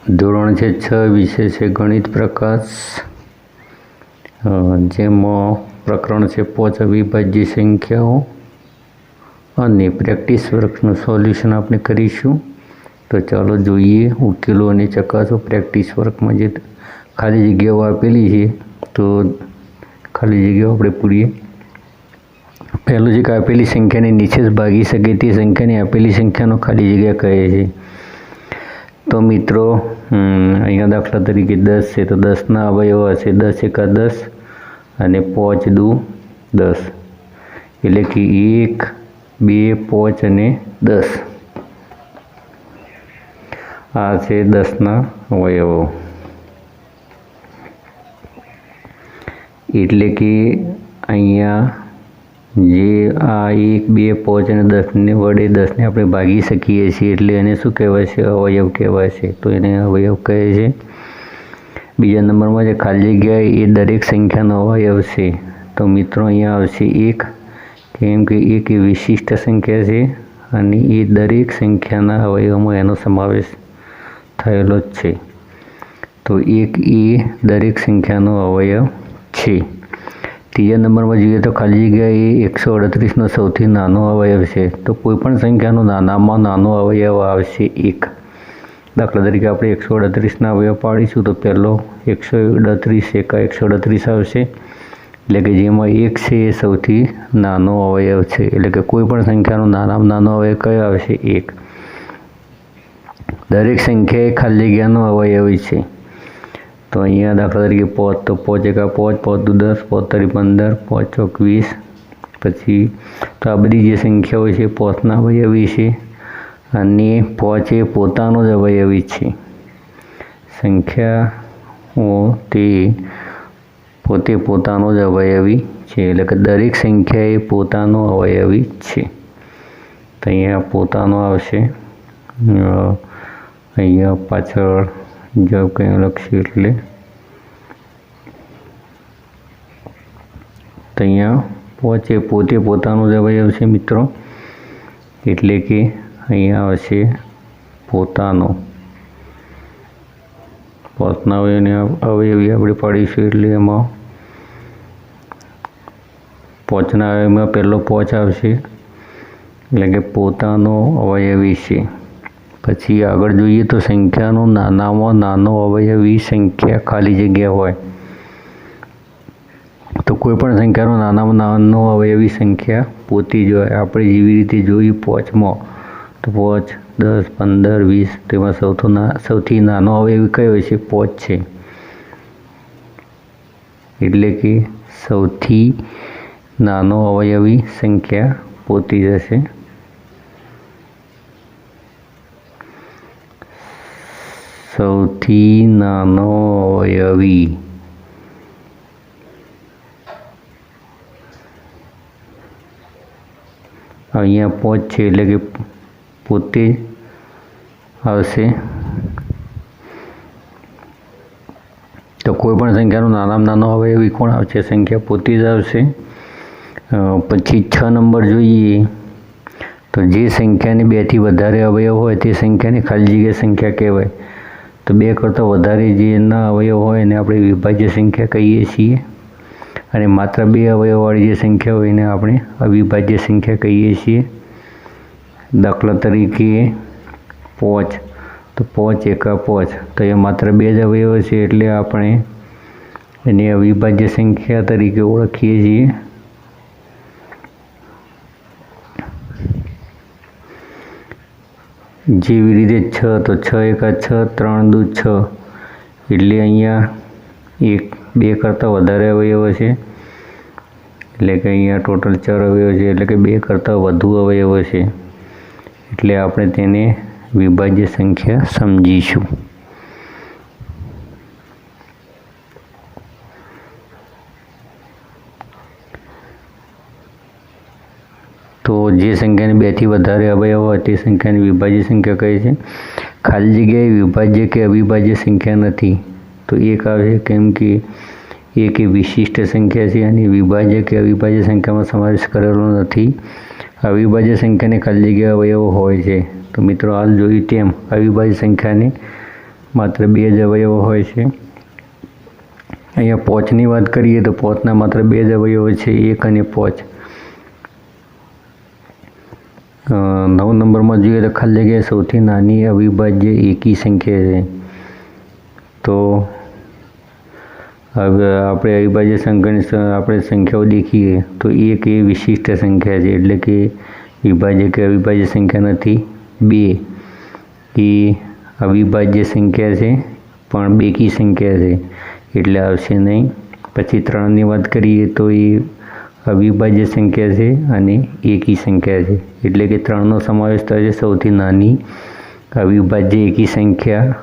ધોરણ છે 6 વિષય છે ગણિત પ્રકાશ, જેમાં પ્રકરણ છે 5 અવિભાજ્ય સંખ્યાઓ અને પ્રેક્ટિસ વર્કનું સોલ્યુશન આપણે કરીશું. તો ચાલો જોઈએ, ઉકેલો અને ચકાસો. પ્રેક્ટિસ વર્કમાં જે ખાલી જગ્યાઓ આપેલી છે તો ખાલી જગ્યાઓ આપણે પૂરીએ. પહેલું જે આપેલી સંખ્યાને નીચે જ ભાગી શકે તે સંખ્યાને આપેલી સંખ્યાનો ખાલી જગ્યા કહે છે. તો મિત્રો અહીંયા દાખલા તરીકે 10 છે તો 10ના અવયવો હશે 10 એકા 10 અને 5 દુ 10, એટલે કે 1, 2, 5 અને 10 આ છે 10ના અવયવો. એટલે કે અહીંયા જે આ 1, 2, 5 અને 10ને વડે 10ને આપણે ભાગી શકીએ છીએ, એટલે એને શું કહેવાય છે? અવયવ કહેવાય છે. તો એને અવયવ કહે છે. બીજા નંબરમાં જે ખાલી જગ્યા એ દરેક સંખ્યાનો અવયવ છે. તો મિત્રો અહીંયા આવશે 1, કેમ કે 1 એ વિશિષ્ટ સંખ્યા છે અને એ દરેક સંખ્યાના અવયવમાં એનો સમાવેશ થયેલો જ છે. તો 1 એ દરેક સંખ્યાનો અવયવ છે. ત્રીજા નંબરમાં જોઈએ તો ખાલી જગ્યા એ 138નો સૌથી નાનો અવયવ છે. તો કોઈપણ સંખ્યાનો નાનામાં નાનો અવયવ આવશે 1. દાખલા તરીકે આપણે 138ના અવયવ પાડીશું તો પહેલો 138 એકા 138 આવશે, એટલે કે જેમાં 1 છે એ સૌથી નાનો અવયવ છે. એટલે કે કોઈપણ સંખ્યાનો નાનામાં નાનો અવયવ કયો આવશે? 1. દરેક સંખ્યા એ ખાલી જગ્યાનો અવયવી છે. તો અહીંયા દાખલા તરીકે 5 તો 5 એકા 5, 5 દુ 10, 5 તરી 15, 5 ચોક 20. પછી તો આ બધી જે સંખ્યાઓ છે 5ના અવયવી છે અને 5 એ પોતાનો જ અવયવી છે. સંખ્યાઓ તે પોતે પોતાનો જ અવયવી છે, એટલે કે દરેક સંખ્યા એ પોતાનો અવયવી છે. તો અહીંયા પોતાનો આવશે. અહીંયા પાછળ જો કંઈ લખશું એટલે તો અહીંયા 5 એ પોતે પોતાનો જ અવયવ છે મિત્રો, એટલે કે અહીંયા આવશે પોતાનો. 5ના અવયવી આપણે પાડીશું એટલે એમાં 5ના અવયવમાં પહેલો 5 આવશે, એટલે કે પોતાનો અવયવી છે. પછી આગળ જોઈએ તો સંખ્યાનો નાનામાં નાનો અવયવી સંખ્યા ખાલી જગ્યા હોય તો કોઈપણ સંખ્યાનો નાનામાં નાનો અવયવી સંખ્યા પોતી જ હોય. આપણે જેવી રીતે જોયું 5માં તો 5, 10, 15, 20 તેમાં સૌથી નાનો અવયવી કયો છે? 5 છે. એટલે કે સૌથી નાનો અવયવી સંખ્યા પોતી જશે. સૌથી નાનો અવયવી અહીંયા 5 છે, એટલે કે પોતે આવશે. તો કોઈ પણ સંખ્યાનો નાનામાં નાનો અવયવી કોણ આવશે? સંખ્યા પોતે જ આવશે. પછી 6 નંબર જોઈએ તો જે સંખ્યાને 2થી વધારે અવયવ હોય તે સંખ્યાને ખાલી જગ્યા સંખ્યા કહેવાય. તો 2 કરતાં વધારે જેના અવયવ હોય એને આપણે વિભાજ્ય સંખ્યા કહીએ છીએ, અને માત્ર 2 અવયવવાળી જે સંખ્યા હોય એને આપણે અવિભાજ્ય સંખ્યા કહીએ છીએ. દાખલા તરીકે 5 તો 5 એકા 5 તો એ માત્ર 2 જ અવયવો છે, એટલે આપણે એને અવિભાજ્ય સંખ્યા તરીકે ઓળખીએ છીએ. જેવી રીતે 6 તો 6 એકા 6, 3 દુ 6, એટલે અહીંયા 2 કરતાં વધારે અવયવો છે, એટલે કે અહીંયા ટોટલ 4 અવયવો છે, એટલે કે 2 કરતાં વધુ અવયવો છે, એટલે આપણે તેને વિભાજ્ય સંખ્યા સમજીશું. તો જે સંખ્યાને 2થી વધારે અવયવ હોય તે સંખ્યાને વિભાજ્ય સંખ્યા કહે છે. ખાલી જગ્યાએ વિભાજ્ય કે અવિભાજ્ય સંખ્યા નથી, તો 1 આવે, કેમ કે 1 એ વિશિષ્ટ સંખ્યા છે અને વિભાજ્ય કે અવિભાજ્ય સંખ્યામાં સમાવેશ કરેલો નથી. અવિભાજ્ય સંખ્યાને ખાલી જગ્યા અવયવો હોય છે. તો મિત્રો હાલ જોયું તેમ અવિભાજ્ય સંખ્યાને માત્ર 2 જ અવયવો હોય છે। અહીંયા પોચની વાત કરીએ તો પોચના માત્ર 2 જ અવયવો છે, 1 અને 5। 9 નંબરમાં જોઈએ તો ખાલી જગ્યા સૌથી નાની અવિભાજ્ય એકી સંખ્યા છે। તો હવે આપણે અવિભાજ્ય સંખ્યાની આપણે સંખ્યાઓ દેખીએ તો 1 એ વિશિષ્ટ સંખ્યા છે, એટલે કે વિભાજ્ય કે અવિભાજ્ય સંખ્યા નથી। 2 એ અવિભાજ્ય સંખ્યા છે પણ બેકી સંખ્યા છે એટલે આવશે નહીં। પછી 3ની વાત કરીએ તો એ અવિભાજ્ય સંખ્યા છે અને એકી સંખ્યા છે, એટલે કે 3નો સમાવેશ થાય છે। સૌથી નાની અવિભાજ્ય એકી સંખ્યા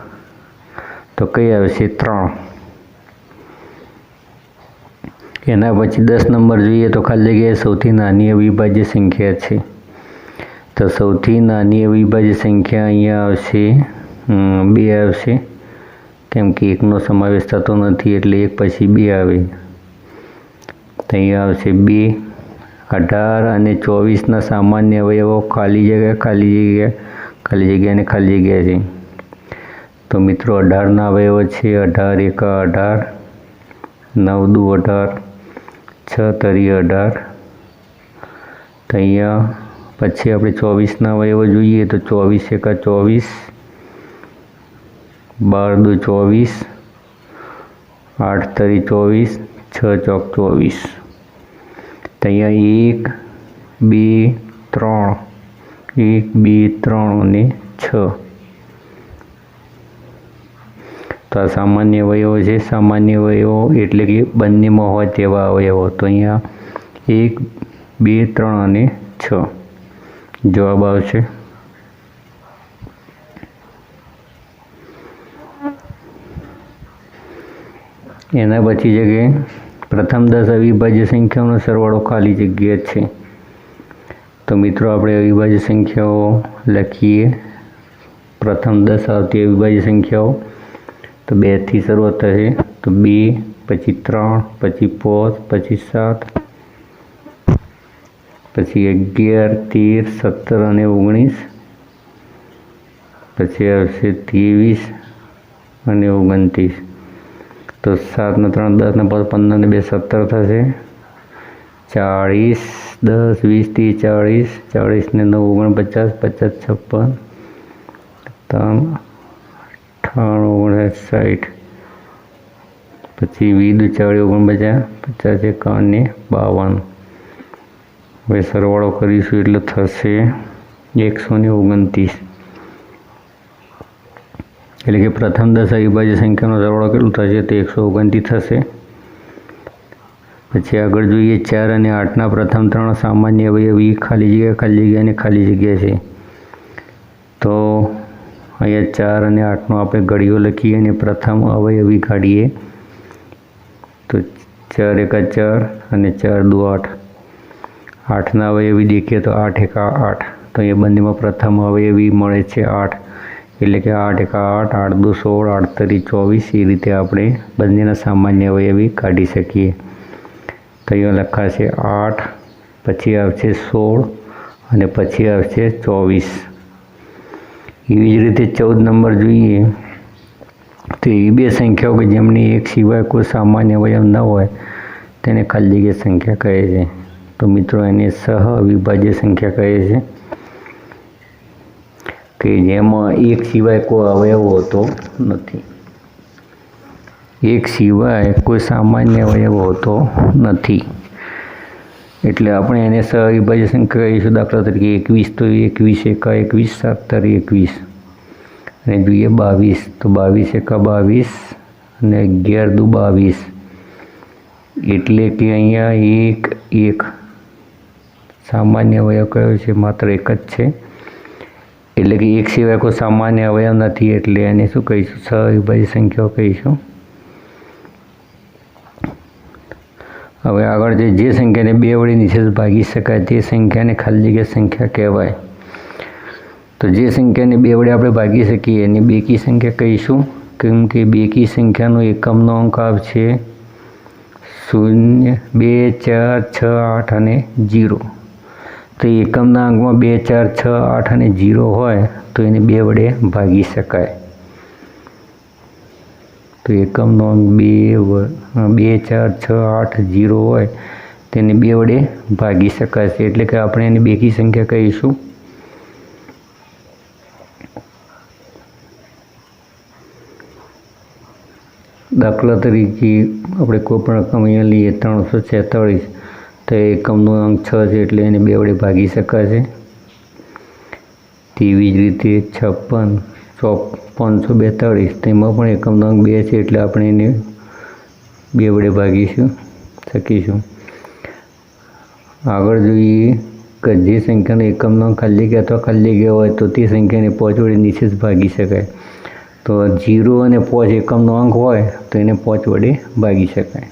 તો કઈ આવશે? 3। એના પછી 10 નંબર જોઈએ તો ખાલી જગ્યાએ સૌથી નાની અવિભાજ્ય સંખ્યા છે। તો સૌથી નાની અવિભાજ્ય સંખ્યા અહીંયા આવશે 2 આવશે, કેમ કે 1નો સમાવેશ થતો નથી એટલે 1 પછી 2 આવે તો અહીંયા આવશે 2। 18 અને 24ના સામાન્ય અવયવો ખાલી જગ્યા અને ખાલી જગ્યા છે। તો મિત્રો 18ના અવયવો છે 18 એકા 18, 9 દુ 18, 6 તરી 18। તો અહીંયા પછી આપણે 24ના અવયવો જોઈએ તો 24 એકા 24, 12 દુ 24, 8 તરી 24, 6 ચોક 24। તો અહીંયા 1, 2, 3 અને 6 તો આ સામાન્ય અવયવો છે। સામાન્ય અવયવો એટલે કે બંનેમાં હોય તેવા અવયવો। તો અહીંયા 1, 2, 3 અને 6 જવાબ આવશે। એના પછી છે કે પ્રથમ 10 અવિભાજ્ય સંખ્યાઓનો સરવાળો ખાલી જગ્યા છે। તો મિત્રો આપણે અવિભાજ્ય સંખ્યાઓ લખીએ। પ્રથમ 10 આવતી અવિભાજ્ય સંખ્યાઓ તો 2થી શરૂઆત થશે, તો 2, પછી 3, પછી 5, પછી 7, પછી 11, 13, 17 અને 19, પછી આવશે 23 અને 29। તો 7 ને 3 10 ને 5 15 ને 2 17 થશે, 40, 10, 20, 30, 40, 40 ને 9 49, 50, 56, 3, 58, 59, 60, પછી 20 40 49, 50 51 ને 52। હવે સરવાળો કરીશું એટલે થશે 129। એટલે કે પ્રથમ 10 અવિભાજ્ય સંખ્યાનો સરવાળો કેટલો થશે તો 129 થશે। પછી આગળ જોઈએ 4 અને 8ના પ્રથમ 3 સામાન્ય અવયવી ખાલી જગ્યા અને ખાલી જગ્યા છે। તો અહીંયા 4 અને 8નો આપણે ઘડીઓ લખીએ અને પ્રથમ અવયવી કાઢીએ તો 4 એકા 4 અને 4 દુ 8। 8ના અવયવી દેખીએ તો 8 એકા 8, તો એ બંનેમાં પ્રથમ અવયવી મળે છે 8, એટલે કે 8 એકા 8, 8 દુ 16, 8 તરી 24। એ રીતે આપણે બંનેના સામાન્ય અવયવી કાઢી શકીએ। તો અહીંયા લખાશે 8, પછી આવશે 16 અને પછી આવશે 24। એવી જ રીતે 14 નંબર જોઈએ તો એવી 2 સંખ્યાઓ કે જેમની એક સિવાય કોઈ સામાન્ય અવયવ ન હોય તેને ખાલી જગ્યા સંખ્યા કહે છે। તો મિત્રો એને સહ અવિભાજ્ય સંખ્યા કહે છે, કે જેમાં એક સિવાય કોઈ અવયવ હોતો નથી। એક સિવાય કોઈ સામાન્ય અવયવ હોતો નથી એટલે આપણે એને સહ અવિભાજ્ય સંખ્યા કહીશું। દાખલા તરીકે 21 તો 21 એકા 21, 7 તરી 21 અને જોઈએ 22 તો 22 એકા 22 અને 11 દુ 22, એટલે કે અહીંયા 1 સામાન્ય અવયવ કયો છે? માત્ર એક જ છે, એટલે કે એક સિવાય કોઈ સામાન્ય અવયવ નથી એટલે એને શું કહીશું? સહ અવિભાજ્ય સંખ્યાઓ કહીશું। હવે આગળ જે સંખ્યાને 2 વડે નિશેષ ભાગી શકાય તે સંખ્યાને ખાલી જગ્યા સંખ્યા કહેવાય। તો જે સંખ્યાને 2 વડે આપણે ભાગી શકીએ એને બેકી સંખ્યા કહીશું, કેમ કે બેકી સંખ્યાનો એકમનો અંક આવશે 0, 2, 4, 6, 8 અને 0। તો એકમના અંકમાં 2, 4, 6, 8 અને 0 હોય તો એને 2 વડે ભાગી શકાય। તો એકમનો અંક 2, 4, 6, 8, 0 હોય તેને 2 વડે ભાગી શકાશે, એટલે કે આપણે એની બેકી સંખ્યા કહીશું. દાખલા તરીકે આપણે કોઈ પણ રકમ અહીંયા લઈએ 346, તો એકમનો અંક 6 છે એટલે એને 2 વડે ભાગી શકાશે. તેવી જ રીતે 56, 542, તેમાં પણ એકમનો અંક 2 છે એટલે આપણે એને 2 વડે ભાગી શકીશું. આગળ જોઈએ કે જે સંખ્યાનો એકમનો અંક ખાલી જગ્યા અથવા ખાલી જગ્યા હોય તો તે સંખ્યાને 5 વડે નિશ્ચિત ભાગી શકાય. તો 0 અને 5 એકમનો અંક હોય તો એને 5 વડે ભાગી શકાય.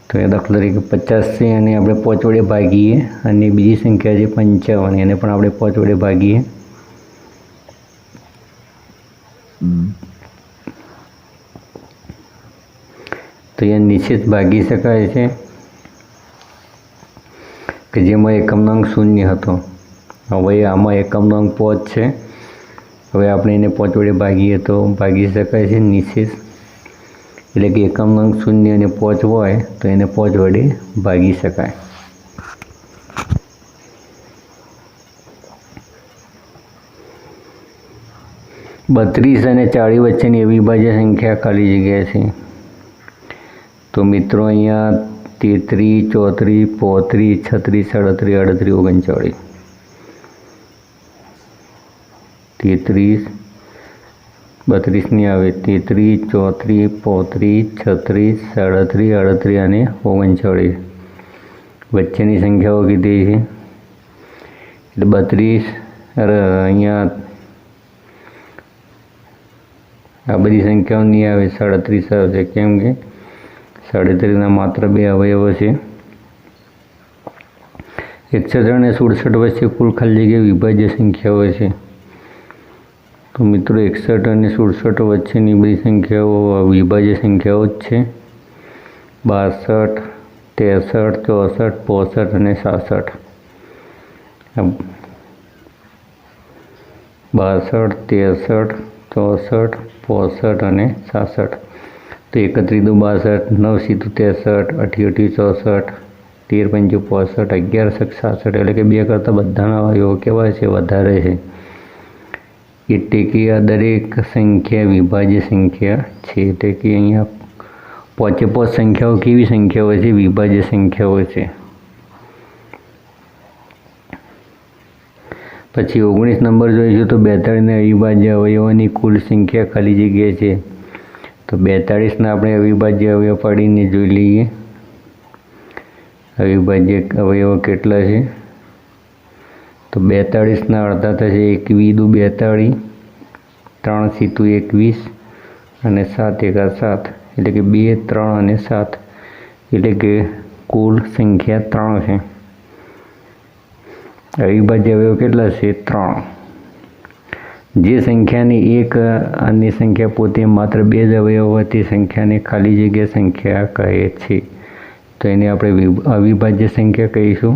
તો એ દાખલા તરીકે 50 છે અને આપણે 5 વડે ભાગીએ, અને બીજી સંખ્યા છે 55, એને પણ આપણે 5 વડે ભાગીએ. તો એ નિશ્ચિત ભાગી શકાય છે કે જેમાં એકમનો અંક 0 હતો. હવે આમાં એકમનો અંક 5 છે. હવે આપણે એને 5 વડે ભાગીએ તો ભાગી શકાય છે નિશ્ચિત, એટલે કે એકમનો અંક 0 અને 5 હોય તો એને 5 વડે ભાગી શકાય. બત્રીસ અને 40 વચ્ચેની અવિભાજ્ય સંખ્યા ખાલી જગ્યા છે. તો મિત્રો અહીંયા 33, 34, 35, 36, 38, 39, 32 નહીં આવે. 33, 34, 35, 36, 38 અને 39 વચ્ચેની સંખ્યાઓ કીધી છે. એટલે 32 અહીંયા આ બધી સંખ્યાઓ નહીં આવે, 37 આવશે, કેમ કે 37ના માત્ર 2 અવયવો છે. 61 અને 67 વચ્ચે કુલ ખાલી જગ્યા વિભાજ્ય સંખ્યાઓ છે. તો મિત્રો 61 અને 67 વચ્ચેની બધી સંખ્યાઓ વિભાજ્ય સંખ્યાઓ જ છે. 62, 63, 64, 65 અને 67. 62, 63, 64, 65 અને 67. તો 31 દુ 62, 9 સીધું 63, 88 64, 13 પંચું 65, 11 છક 67, એટલે કે 2 કરતાં બધાના અવયવો કેવા છે? વધારે છે. એટલે કે આ દરેક સંખ્યા વિભાજ્ય સંખ્યા છે. એટલે કે અહીંયા 5 સંખ્યાઓ કેવી સંખ્યાઓ છે? વિભાજ્ય સંખ્યાઓ છે. પછી 19 નંબર જોઈશું તો 42ના અવિભાજ્ય અવયવોની કુલ સંખ્યા ખાલી જગ્યા છે. તો 42ના આપણે અવિભાજ્ય અવયવ પાડીને જોઈ લઈએ. અવિભાજ્ય અવયવો કેટલા છે? તો 42ના અડધા થશે 21 દુ 42, 3 સીતું 21 અને 7 એકા 7, એટલે કે 2, 3 અને 7, એટલે કે કુલ સંખ્યા 3 છે. અવિભાજ્ય અવયવ કેટલા છે? 3. જે સંખ્યાની એક અન્ય સંખ્યા પોતે માત્ર 2 જ અવયવ હોય તે સંખ્યાને ખાલી જગ્યા સંખ્યા કહે છે. તો એને આપણે અવિભાજ્ય સંખ્યા કહીશું,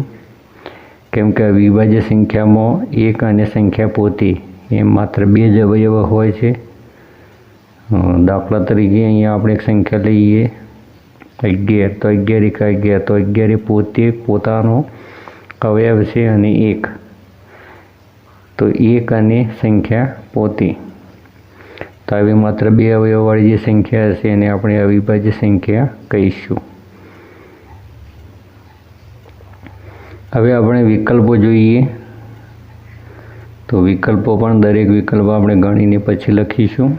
કેમ કે અવિભાજ્ય સંખ્યામાં એક અન્ય સંખ્યા પોતે એ માત્ર 2 જ અવયવ હોય છે. દાખલા તરીકે અહીંયા આપણે એક સંખ્યા લઈએ 11, તો 11 એકા 11, તો 11 એ પોતે પોતાનો અવયવ છે, અને 1 તો 1 અને સંખ્યા પોતે. તો આવી માત્ર 2 અવયવવાળી જે સંખ્યા હશે એને આપણે અવિભાજ્ય સંખ્યા કહીશું. હવે આપણે વિકલ્પો જોઈએ. તો વિકલ્પો પણ દરેક વિકલ્પ આપણે ગણીને પછી લખીશું.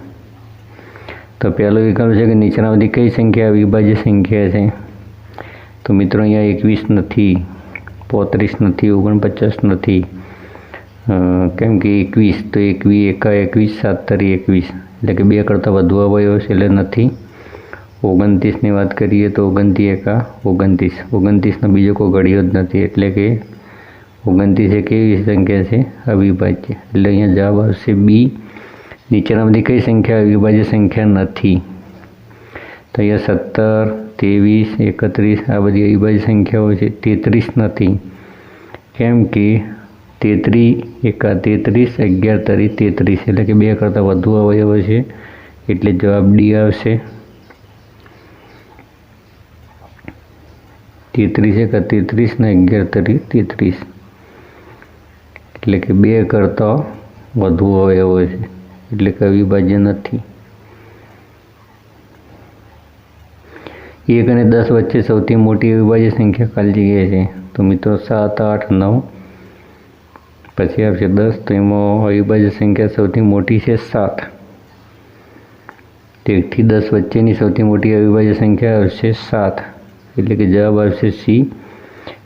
તો પહેલો વિકલ્પ છે કે નીચેનામાંથી કઈ સંખ્યા અવિભાજ્ય સંખ્યા છે? તો મિત્રો અહીંયા 21 નથી, 35 નથી, 49 નથી, કેમ કે 21 તો 21 એકા 21, 7 તરી 21, એટલે કે 2 કરતાં વધુ અવયવ છે એટલે નથી. 29ની વાત કરીએ તો 29 એકા 29, 29નો બીજો કોઈ ઘડિયો જ નથી, એટલે કે 29 એ કેવી સંખ્યા છે? અવિભાજ્ય. એટલે અહીંયા જવાબ આવશે બી. નીચેનામાંથી કઈ સંખ્યા અવિભાજ્ય સંખ્યા નથી? તો અહીંયા 17, 23, 31 આ બધી અવિભાજ્ય સંખ્યાઓ છે. 33 નથી, કેમ કે 33 એકા 33, 11 તરી 33, એટલે કે 2 કરતાં વધુ અવયવો છે એટલે જવાબ ડી આવશે। 33 એક 33 ને 11 તરી 33 એટલે કે 2 કરતાં વધુ અવયવો છે એટલે કે અવિભાજ્ય નથી। 1 અને 10 વચ્ચે સૌથી મોટી અવિભાજ્ય સંખ્યા ખાલી જગ્યા છે તો મિત્રો 7, 8, 9 પછી આવશે 10 તો એમાં અવિભાજ્ય સંખ્યા સૌથી મોટી છે 7। 1 થી 10 વચ્ચેની સૌથી મોટી અવિભાજ્ય સંખ્યા આવશે 7 એટલે કે જવાબ આવશે સી।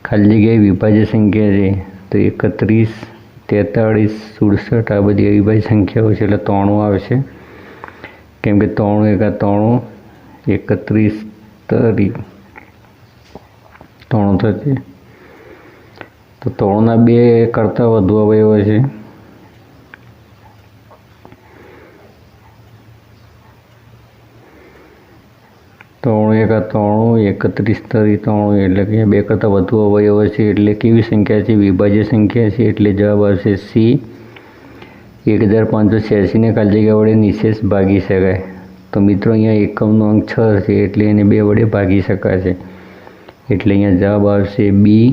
ખાલી જગ્યાએ વિભાજ્ય સંખ્યા છે તો 31, 43, 67 આ બધી અવિભાજ્ય સંખ્યાઓ છે એટલે 93 આવશે કેમ કે 93 એકા 93, 31 તરી 3 થશે તો 3ના 2 કરતાં વધુ અવયવો છે। ત્રણ એકા 3, 31 તરી 3 એટલે કે 2 કરતાં વધુ અવયવો છે એટલે કેવી સંખ્યા છે? વિભાજ્ય સંખ્યા છે એટલે જવાબ આવશે સી। 1586 ને ખાલી જગ્યા વડે નિશેષ ભાગી શકાય તો મિત્રો અહીંયા એકમનો અંક 6 છે એટલે એને 2 વડે ભાગી શકાશે એટલે અહીંયા જવાબ આવશે બી।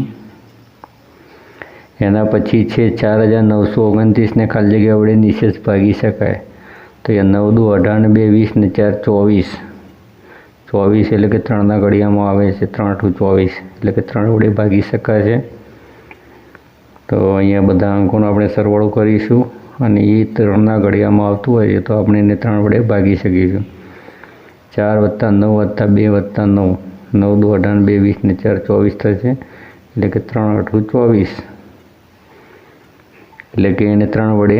એના પછી છે 4929 ને ખાલી જગ્યા વડે નિશેષ ભાગી શકાય તો અહીંયા 9 દુ 18 ને 2 20 ને 4 24 24 એટલે કે 3ના ઘડિયામાં આવે છે 3 8 24 એટલે કે 3 વડે ભાગી શકાશે। તો અહીંયા બધા અંકોનો આપણે સરવાળો કરીશું અને એ 3ના ઘડિયામાં આવતું હોય છે તો આપણે એને 3 વડે ભાગી શકીશું। 4 + 9 + 2 + 9 9 દુ 18 2 20 ને 4 24 થશે એટલે કે 3 8 24 એટલે કે એને 3 વડે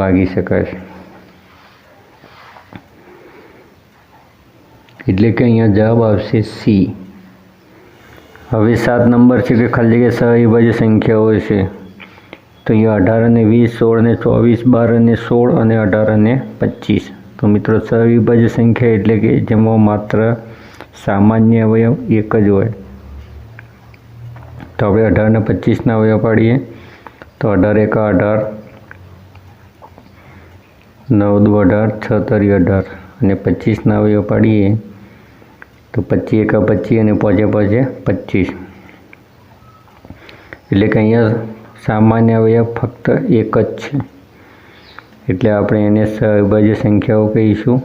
ભાગી શકાશે એટલે કે અહીંયા જવાબ આવશે સી। હવે 7 નંબર છે કે ખાલી જગ્યા સહવિભાજ્ય સંખ્યાઓ છે તો અહીંયા 18 અને 20, 16 અને 24, 12 અને 16 અને 18 અને 25 તો મિત્રો સહવિભાજ્ય સંખ્યા એટલે કે જેમાં માત્ર સામાન્ય અવયવ એક જ હોય તો આપણે 18 અને 25ના અવયવ પાડીએ તો 18 એકા 18, 9 દુ 18, 6 તરી 18 અને 25ના અવયવ પાડીએ તો 25 એકા 25 અને 5 5 25 એટલે કે અહીંયા સામાન્ય અવયવ ફક્ત એક જ છે એટલે આપણે એને સહવિભાજ્ય સંખ્યાઓ કહીશું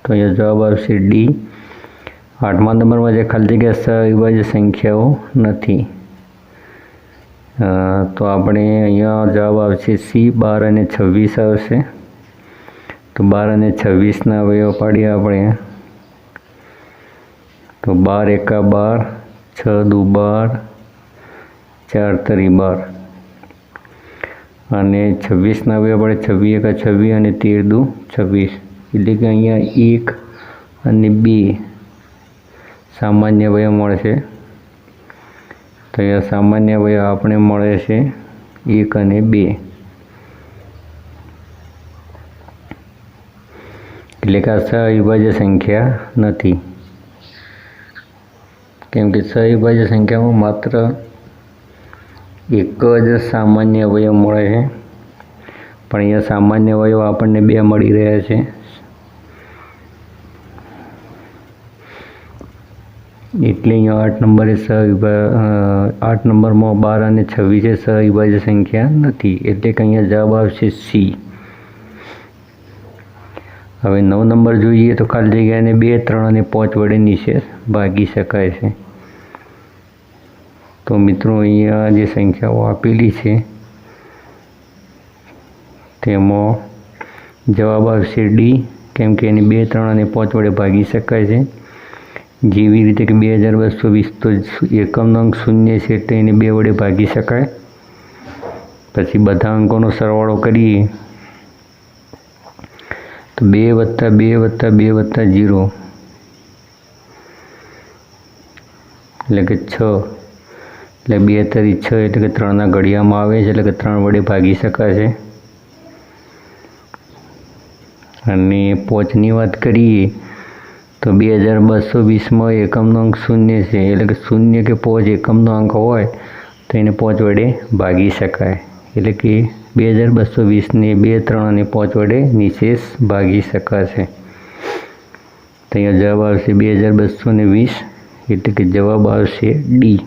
તો અહીંયા જવાબ આવશે ડી। 8મા નંબરમાં જે ખાલી જગ્યા સહવિભાજ્ય સંખ્યાઓ નથી તો આપણે અહીંયા જવાબ આવશે સી। 12 અને 26 આવશે તો 12 અને 26ના અવયવ પાડીએ આપણે તો 12 એકા 12, 6 દુ 12, 4 તરી 12 અને 26ના અવયવ પડે 26 એકા 26 અને 13 દુ 26 એટલે કે અહીંયા 1 અને 2 સામાન્ય અવયવ મળશે તો અહીંયા સામાન્ય અવયવ આપણે મળે છે 1 અને 2 એટલે કે આ સહવિભાજ્ય સંખ્યા નથી કેમ કે સહવિભાજ્ય સંખ્યામાં માત્ર એક જ સામાન્ય અવયવ મળે છે પણ અહીંયા સામાન્ય અવયવ આપણને 2 મળી રહ્યા છે એટલે અહીંયા 8 નંબરે 8 નંબરમાં 12 અને 26 એ સહવિભાજ્ય સંખ્યા નથી એટલે કે અહીંયા જવાબ આવશે સી। હવે 9 નંબર જોઈએ તો ખાલી જગ્યાને 2, 3 અને 5 વડે નિશેષ ભાગી શકાય છે તો મિત્રો અહીંયા જે સંખ્યાઓ આપેલી છે તેમાં જવાબ આવશે ડી કેમ કે એને 2, 3 અને 5 વડે ભાગી શકાય છે જેવી રીતે કે 2220 તો એકમનો અંક 0 છે એટલે એને 2 વડે ભાગી શકાય પછી બધા અંકોનો સરવાળો કરીએ તો 2 + 2 + 2 + 0 એટલે કે 6 એટલે 2 તરી 6 એટલે કે 3ના ઘડિયામાં આવે છે એટલે કે 3 વડે ભાગી શકાશે અને 5ની વાત કરીએ તો 2220માં એકમનો અંક 0 છે એટલે કે 0 કે 5 એકમનો અંક હોય તો એને 5 વડે ભાગી શકાય એટલે કે 2220ને 2, 3 અને 5 વડે નિશેષ ભાગી શકાશે। તો અહીંયા જવાબ આવશે 2220, એટલે કે જવાબ આવશે ડી.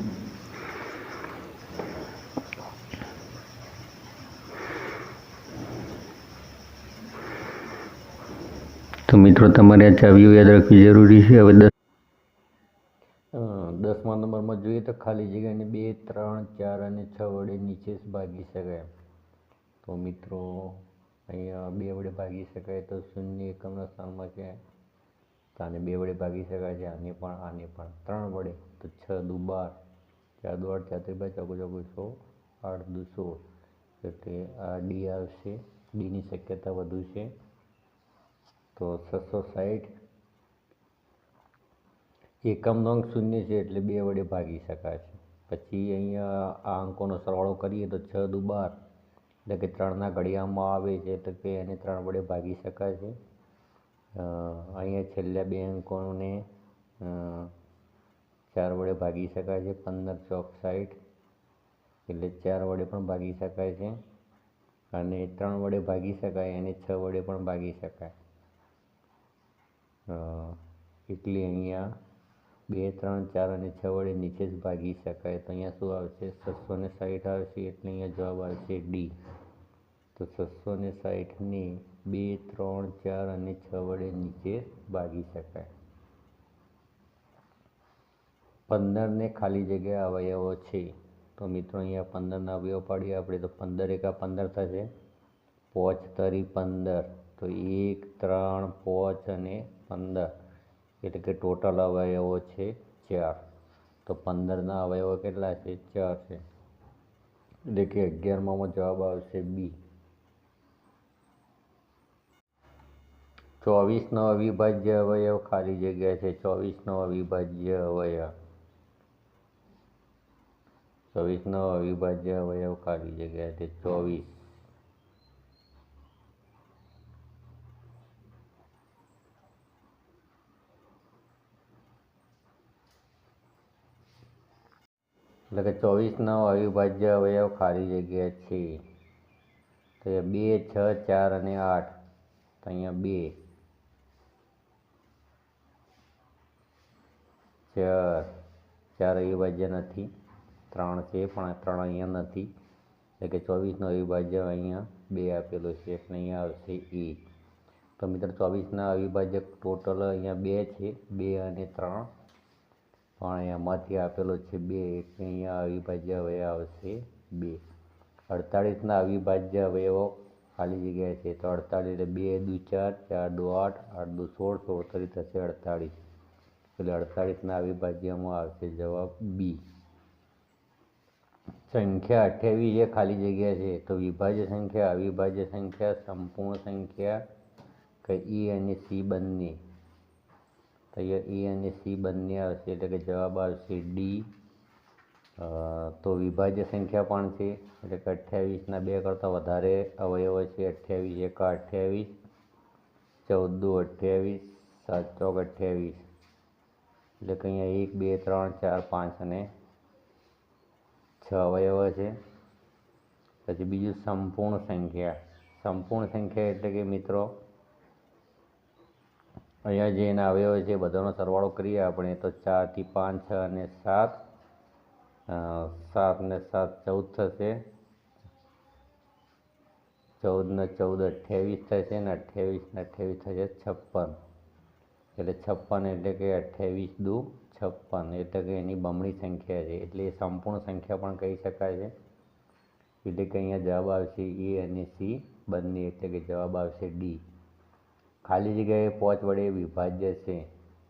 તો મિત્રો તમારે આ ચાવીઓ યાદ રાખવી જરૂરી છે. હવે 10મા નંબરમાં જોઈએ તો ખાલી જગ્યાને 2, 3, 4 અને 6 વડે નીચે ભાગી શકાય. તો મિત્રો અહીંયા 2 વડે ભાગી શકાય તો શૂન્ય એકમના સ્થાનમાં છે, તો આને 2 વડે ભાગી શકાય છે, આને પણ. 3 વડે તો 6 દુ 12, 4 દુ 8, 4 3 ચોકો 6, 8 દુ 16, એટલે આ ડી આવશે. ડીની શક્યતા વધુ છે. તો 660 એકમનો અંક શૂન્ય છે એટલે 2 વડે ભાગી શકાય છે. પછી અહીંયા આ અંકોનો સરવાળો કરીએ તો 6 દુ 12, એટલે કે 3ના ઘડિયામાં આવે છે, એટલે કે એને 3 વડે ભાગી શકાય છે. અહીંયા છેલ્લા 2 અંકોને 4 વડે ભાગી શકાય છે. 15 ચોક 60, એટલે 4 વડે પણ ભાગી શકાય છે. અને 3 વડે ભાગી શકાય, અને 6 વડે પણ ભાગી શકાય. એટલે અહીંયા 2, 3, 4 અને 6 વડે નીચે જ ભાગી શકાય. તો અહીંયા શું આવશે? 660 આવશે. એટલે અહીંયા જવાબ આવશે ડી. તો 660ને 2, 3, 4 અને 6 વડે નીચે ભાગી શકાય. 15ને ખાલી જગ્યા અવયવો છે. તો મિત્રો અહીંયા 15ના અવયવ પાડીએ આપણે, તો 15 એકા 15 થશે. 5 તરી 15, તો 1, 3, 5 અને 15, એટલે કે ટોટલ અવયવો છે 4. તો 15ના અવયવો કેટલા છે? 4 છે, એટલે કે 11મામાં જવાબ આવશે બી. 24નો અવિભાજ્ય અવયવ ખાલી જગ્યા છે. 24નો અવિભાજ્ય અવયવ, 24નો અવિભાજ્ય અવયવ ખાલી જગ્યા છે 24. એટલે કે 24નો અવિભાજ્ય અવયવ ખાલી જગ્યા છે. તો 2, 6, 4 અને 8, તો અહીંયા 2, 4 અવિભાજ્ય નથી. 3 છે પણ 3 અહીંયા નથી, એટલે કે 24નો અવિભાજ્ય અહીંયા 2 આપેલો છે, એટલે અહીંયા આવશે એ. તો મિત્રો 24ના અવિભાજ્ય ટોટલ અહીંયા 2 છે, 2 અને 3, પણ અહીંયામાંથી આપેલો છે 2, એટલે અહીંયા અવિભાજ્ય અવયવ આવશે 2. 48ના અવિભાજ્ય અવયવો ખાલી જગ્યા છે. તો 48 એટલે 2 દુ 4, 4 દુ 8, 8 દુ 16, 16 તરી થશે 48, એટલે 48ના અવિભાજ્યમાં આવશે જવાબ બી. સંખ્યા 28 એ ખાલી જગ્યા છે. તો વિભાજ્ય સંખ્યા, અવિભાજ્ય સંખ્યા, સંપૂર્ણ સંખ્યા કે ઈ અને સી બંને. તો અહીંયા ઈ અને સી બંને આવશે, એટલે કે જવાબ આવશે ડી. તો વિભાજ્ય સંખ્યા પણ છે, એટલે કે 28ના 2 કરતાં વધારે અવયવો છે. 28 એકા 28, 14 દુ 28, 7 ચોક 28, એટલે કે અહીંયા 1, 2, 3, 4, 5 અને 6 અવયવો છે. પછી બીજું સંપૂર્ણ સંખ્યા. સંપૂર્ણ સંખ્યા એટલે કે મિત્રો અહીંયા જે એના અવયવો છે બધાનો સરવાળો કરીએ આપણે, તો 4 થી 5, 6 અને 7, 7 ને 7 14 થશે, 14 ને 14 28 થશે, ને 28 ને 28 થશે 56, એટલે 56 એટલે કે 28 દુ 56, એટલે કે એની બમણી સંખ્યા છે, એટલે એ સંપૂર્ણ સંખ્યા પણ કહી શકાય છે. એટલે કે અહીંયા જવાબ આવશે એ અને સી બંને, એટલે કે જવાબ આવશે ડી. ખાલી જગ્યાએ 5 વડે વિભાજ્ય છે.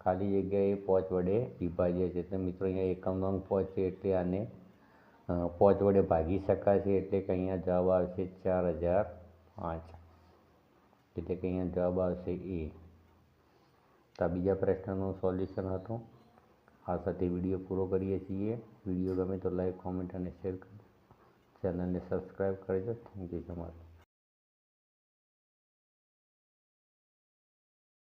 ખાલી જગ્યાએ 5 વડે વિભાજ્ય છે. તો મિત્રો અહીંયા એકમનો અંક 5 છે, એટલે આને 5 વડે ભાગી શકાશે, એટલે કે અહીંયા જવાબ આવશે 4005, એટલે કે અહીંયા જવાબ આવશે એ. તો આ બીજા પ્રશ્નનું સોલ્યુશન હતું. આ સાથે વિડીયો પૂરો કરીએ છીએ. વિડીયો ગમે તો લાઈક, કોમેન્ટ અને શેર કરજો. ચેનલને સબસ્ક્રાઈબ કરજો. Thank you so much.